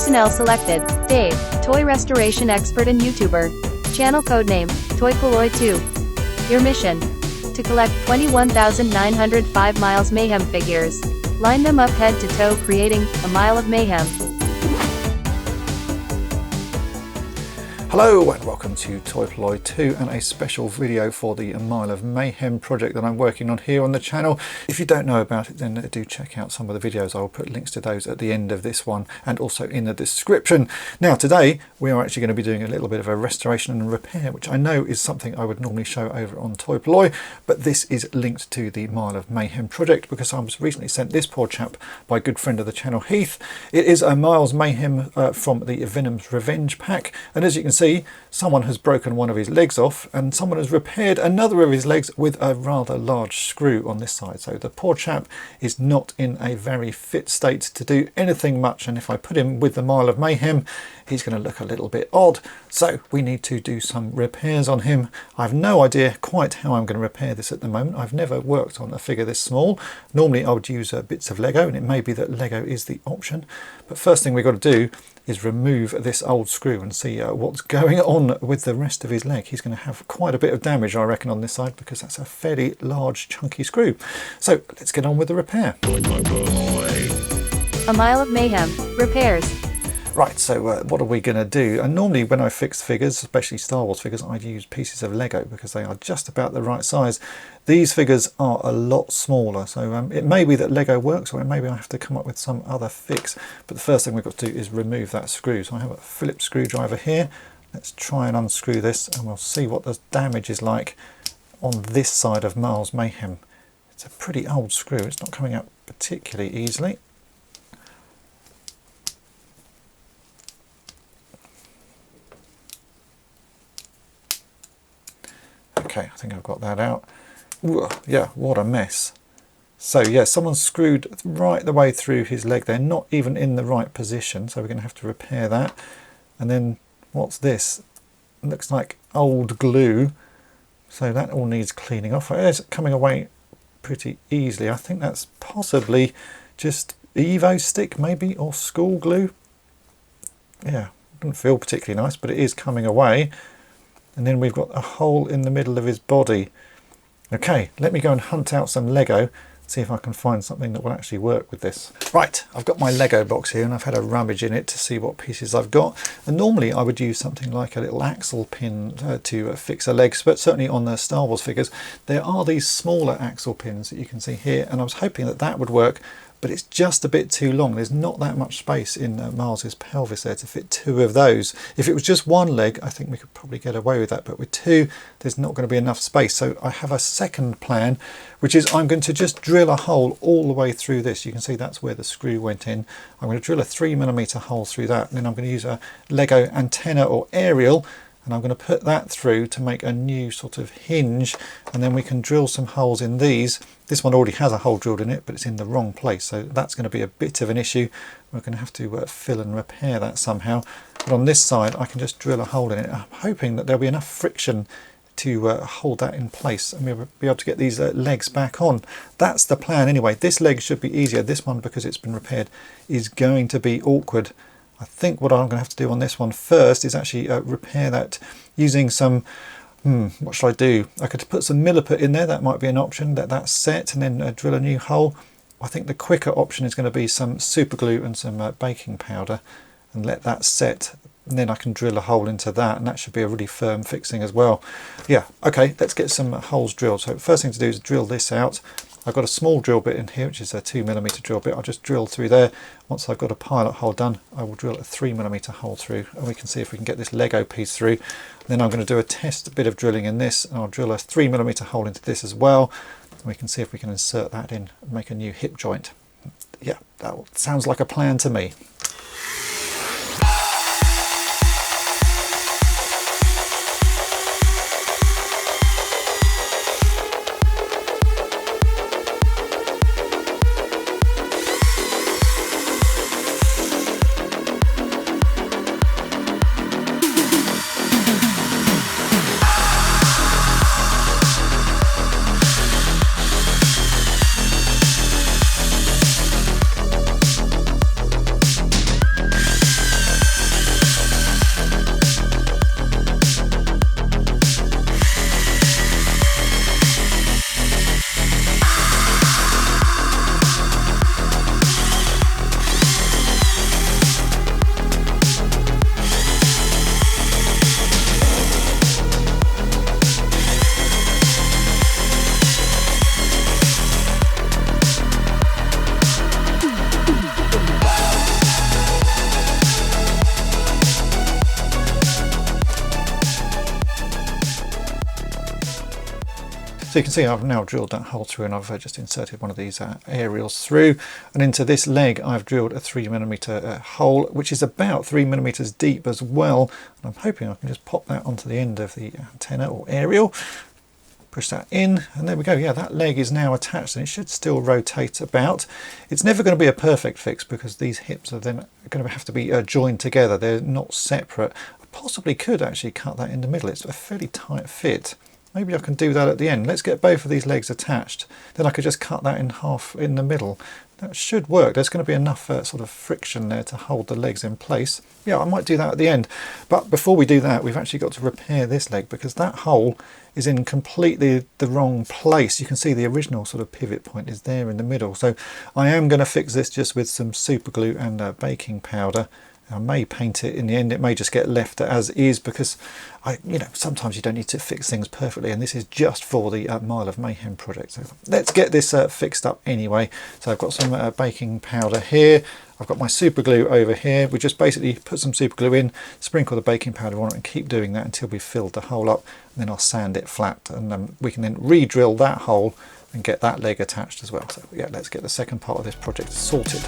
Personnel selected, Dave, toy restoration expert and YouTuber. Channel codename, Toy Polloi 2. Your mission: to collect 21,905 Miles Mayhem figures. Line them up head to toe, creating a mile of mayhem. Hello and welcome to Toy Polloi 2 and a special video for the Mile of Mayhem project that I'm working on here on the channel. If you don't know about it, then do check out some of the videos. I'll put links to those at the end of this one and also in the description. Now today we are actually going to be doing a little bit of a restoration and repair, which I know is something I would normally show over on Toy Polloi, but this is linked to the Mile of Mayhem project because I was recently sent this poor chap by a good friend of the channel, Heath. It is a Miles Mayhem from the Venom's Revenge pack, and as you can see, someone has broken one of his legs off and someone has repaired another of his legs with a rather large screw on this side. So the poor chap is not in a very fit state to do anything much, and if I put him with the Mile of Mayhem, he's going to look a little bit odd. So we need to do some repairs on him. I have no idea quite how I'm going to repair this at the moment. I've never worked on a figure this small. Normally I would use bits of Lego, and it may be that Lego is the option, but first thing we've got to do is remove this old screw and see what's going on with the rest of his leg. He's going to have quite a bit of damage, I reckon, on this side because that's a fairly large chunky screw. So let's get on with the repair. A Mile of Mayhem, repairs. Right, so what are we going to do? And normally when I fix figures, especially Star Wars figures, I'd use pieces of Lego because they are just about the right size. These figures are a lot smaller, so it may be that Lego works, or maybe I have to come up with some other fix. But the first thing we've got to do is remove that screw. So I have a Phillips screwdriver here. Let's try and unscrew this and we'll see what the damage is like on this side of Miles Mayhem. It's a pretty old screw, it's not coming out particularly easily. Okay, I think I've got that out. Ooh, yeah, what a mess. So yeah, someone's screwed right the way through his leg. They're not even in the right position, so we're going to have to repair that. And then what's this? It looks like old glue. So that all needs cleaning off. It's coming away pretty easily. I think that's possibly just Evo stick maybe, or school glue. Yeah, doesn't feel particularly nice, but it is coming away. And then we've got a hole in the middle of his body. Okay, let me go and hunt out some Lego, see if I can find something that will actually work with this. Right, I've got my Lego box here and I've had a rummage in it to see what pieces I've got. And normally I would use something like a little axle pin to fix a leg, but certainly on the Star Wars figures there are these smaller axle pins that you can see here, and I was hoping that that would work, but it's just a bit too long. There's not that much space in Miles's pelvis there to fit two of those. If it was just one leg, I think we could probably get away with that, but with two, there's not going to be enough space. So I have a second plan, which is I'm going to just drill a hole all the way through this. You can see that's where the screw went in. I'm going to drill a 3mm hole through that, and then I'm going to use a Lego antenna or aerial, and I'm going to put that through to make a new sort of hinge, and then we can drill some holes in these. This one already has a hole drilled in it, but it's in the wrong place, so that's going to be a bit of an issue. We're going to have to fill and repair that somehow. But on this side I can just drill a hole in it. I'm hoping that there'll be enough friction to hold that in place and we'll be able to get these legs back on. That's the plan anyway. This leg should be easier. This one, because it's been repaired, is going to be awkward. I think what I'm going to have to do on this one first is actually repair that using some, what shall I do? I could put some milliput in there, that might be an option, that's set, and then drill a new hole. I think the quicker option is going to be some super glue and some baking powder and let that set, and then I can drill a hole into that, and that should be a really firm fixing as well. Yeah, okay, let's get some holes drilled. So first thing to do is drill this out. I've got a small drill bit in here, which is a 2mm drill bit. I'll just drill through there. Once I've got a pilot hole done, I will drill a 3mm hole through, and we can see if we can get this Lego piece through. And then I'm going to do a test bit of drilling in this, and I'll drill a 3mm hole into this as well. And we can see if we can insert that in and make a new hip joint. Yeah, that sounds like a plan to me. So you can see I've now drilled that hole through, and I've just inserted one of these aerials through, and into this leg I've drilled a 3mm hole, which is about 3mm deep as well, and I'm hoping I can just pop that onto the end of the antenna or aerial. Push that in, and there we go. Yeah, that leg is now attached, and it should still rotate about. It's never going to be a perfect fix because these hips are then going to have to be joined together. They're not separate. I possibly could actually cut that in the middle. It's a fairly tight fit. Maybe I can do that at the end. Let's get both of these legs attached. Then I could just cut that in half in the middle. That should work. There's going to be enough sort of friction there to hold the legs in place. Yeah, I might do that at the end. But before we do that, we've actually got to repair this leg because that hole is in completely the wrong place. You can see the original sort of pivot point is there in the middle. So I am going to fix this just with some super glue and baking powder. I may paint it in the end. It may just get left as is because sometimes you don't need to fix things perfectly, and this is just for the Mile of Mayhem project. So let's get this fixed up anyway. So I've got some baking powder here. I've got my super glue over here. We just basically put some super glue in, sprinkle the baking powder on it, and keep doing that until we've filled the hole up. And then I'll sand it flat, and we can then re-drill that hole and get that leg attached as well. So yeah, let's get the second part of this project sorted.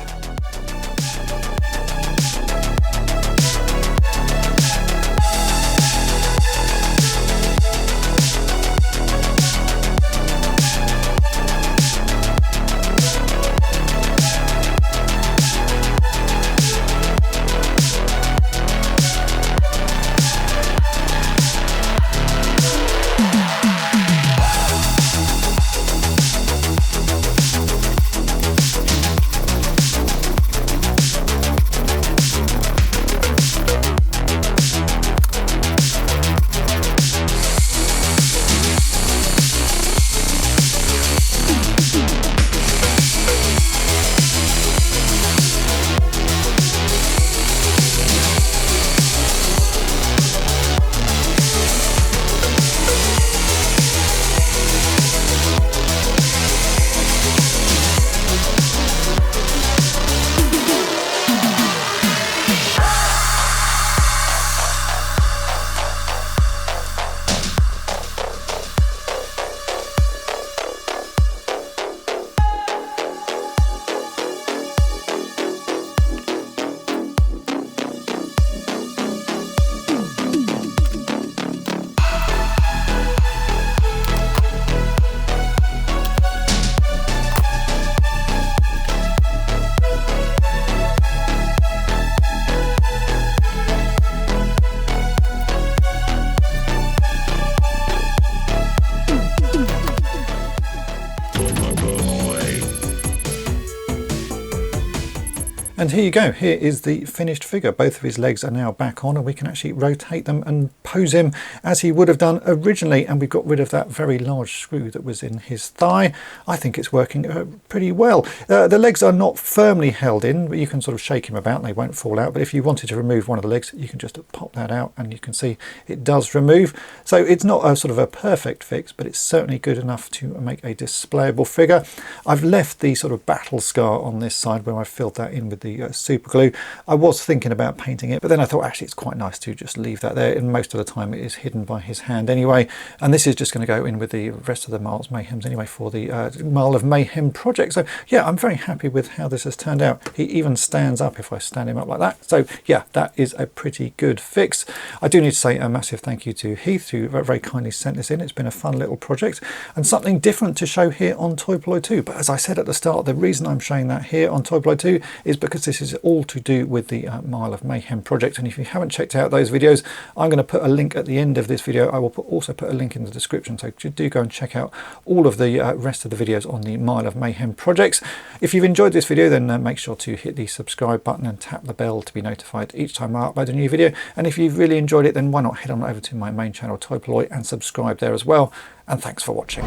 And here you go, here is the finished figure. Both of his legs are now back on, and we can actually rotate them and pose him as he would have done originally, and we've got rid of that very large screw that was in his thigh. I think it's working pretty well. The legs are not firmly held in, but you can sort of shake him about and they won't fall out. But if you wanted to remove one of the legs, you can just pop that out and you can see it does remove. So it's not a sort of a perfect fix, but it's certainly good enough to make a displayable figure. I've left the sort of battle scar on this side where I filled that in with the super glue. I was thinking about painting it, but then I thought actually it's quite nice to just leave that there, and most of the time it is hidden by his hand anyway. And this is just going to go in with the rest of the Miles Mayhems anyway for the Mile of Mayhem project. So yeah, I'm very happy with how this has turned out. He even stands up if I stand him up like that. So yeah, that is a pretty good fix. I do need to say a massive thank you to Heath, who very kindly sent this in. It's been a fun little project and something different to show here on Toy Polloi 2. But as I said at the start, the reason I'm showing that here on Toy Polloi 2 is because this is all to do with the Mile of Mayhem project. And if you haven't checked out those videos, I'm going to put a link at the end of this video. I will also put a link in the description, so do go and check out all of the rest of the videos on the Mile of Mayhem projects. If you've enjoyed this video, then make sure to hit the subscribe button and tap the bell to be notified each time I upload a new video. And if you've really enjoyed it, then why not head on over to my main channel Toy Polloi and subscribe there as well. And thanks for watching.